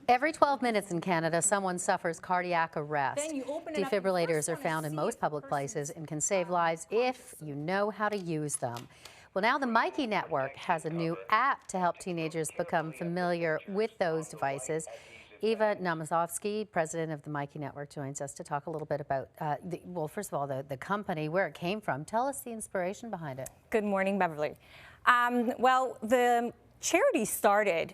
Every 12 minutes in Canada, someone suffers cardiac arrest. Then you open it up, Defibrillators are found in most public places and can save lives if you know how to use them. Well, now the MIKEY network has a new app to help teenagers become familiar with those devices. Eva Namazovsky, president of the MIKEY network, joins us to talk a little bit about, well, first of all, the company, where it came from. Tell us the inspiration behind it. Good morning, Beverly. Well, the charity started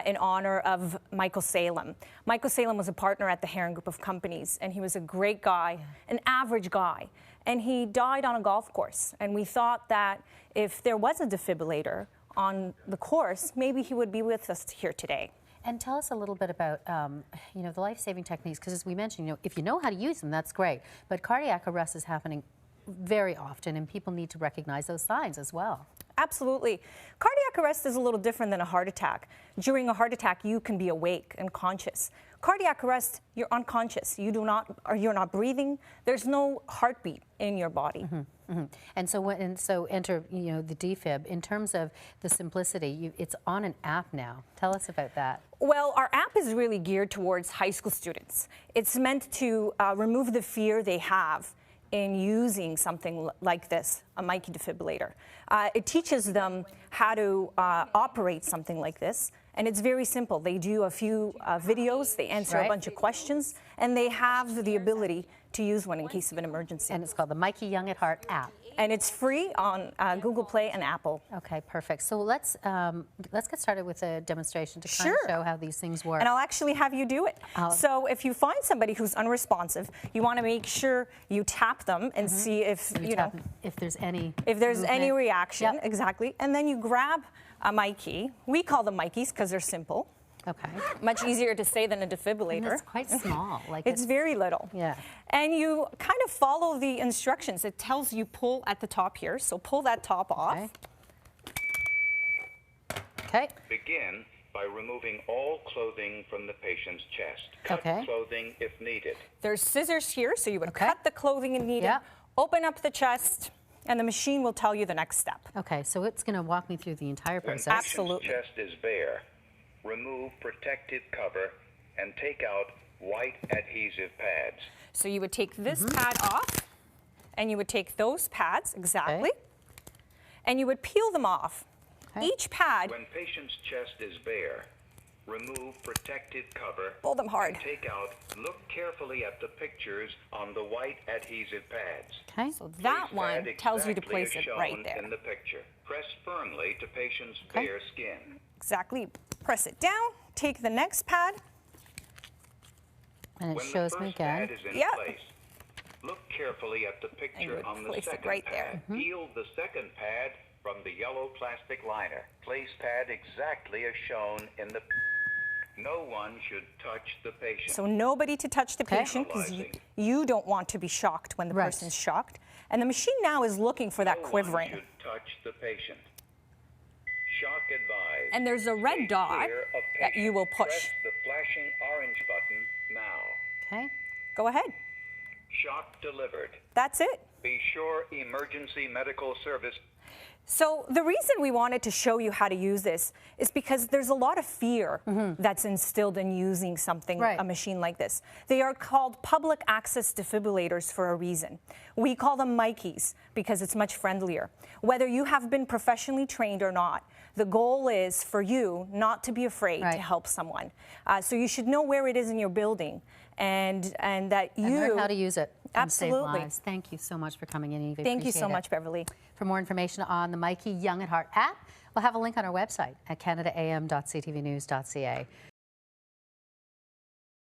in honor of Michael Salem. Michael Salem was a partner at the Heron Group of Companies, and he was a great guy, an average guy. And he died on a golf course. And we thought that if there was a defibrillator on the course, maybe he would be with us here today. And tell us a little bit about, the life-saving techniques, because as we mentioned, if you know how to use them, that's great. But cardiac arrest is happening very often, and people need to recognize those signs as well. Absolutely. Cardiac arrest is a little different than a heart attack. During a heart attack, you can be awake and conscious. Cardiac arrest, you're unconscious. You're not breathing. There's no heartbeat in your body. Mm-hmm, mm-hmm. And so enter the defib. In terms of the simplicity, it's on an app now. Tell us about that. Well, our app is really geared towards high school students. It's meant to remove the fear they have in using something like this, a MIKEY defibrillator. It teaches them how to operate something like this, and it's very simple. They do a few videos, they answer a bunch of questions, and they have the ability to use one in case of an emergency. And it's called the MIKEY Young at Heart app. And it's free on Google Play and Apple. Okay, perfect. So let's get started with a demonstration to kind of show how these things work. And I'll actually have you do it. So if you find somebody who's unresponsive, you want to make sure you tap them and see if if there's any any reaction. Yep. Exactly. And then you grab a MIKEY. We call them MIKEYs because they're simple. Okay. Much easier to say than a defibrillator. And it's quite small. It's very little. Yeah. And you kind of follow the instructions. It tells you pull at the top here, so pull that top off. Okay. Begin by removing all clothing from the patient's chest. Cut clothing if needed. There's scissors here, so you would cut the clothing if needed. Yep. Open up the chest, and the machine will tell you the next step. Okay, so it's going to walk me through the entire process. When the patient's chest is bare, remove protective cover and take out white adhesive pads. So you would take this pad off, and you would take those pads, and you would peel them off. Each pad... When patient's chest is bare, remove protective cover. Pull them hard. And take out, look carefully at the pictures on the white adhesive pads. Okay. So that one tells you to place it right there. In the picture. Press firmly to patient's bare skin. Exactly. Press it down. Take the next pad. And it shows me again. Pad is in place, look carefully at the picture on the second pad. Peel the second pad from the yellow plastic liner. Place pad exactly as shown in the... No one should touch the patient. So nobody to touch the patient because you don't want to be shocked when the person's shocked. And the machine now is looking for that quivering. No one should touch the patient. Shock advised. And there's a red dot that you will push. Press the flashing orange button now. Okay. Go ahead. Shock delivered. That's it. Be sure emergency medical service. So the reason we wanted to show you how to use this is because there's a lot of fear that's instilled in using something, a machine like this. They are called public access defibrillators for a reason. We call them MIKEYs because it's much friendlier. Whether you have been professionally trained or not, the goal is for you not to be afraid to help someone. So you should know where it is in your building and that you... And learn how to use it. Absolutely. Save lives. Thank you so much for coming in, Eva. Thank you so much, Beverly. For more information on the MIKEY Young at Heart app, we'll have a link on our website at canadaam.ctvnews.ca.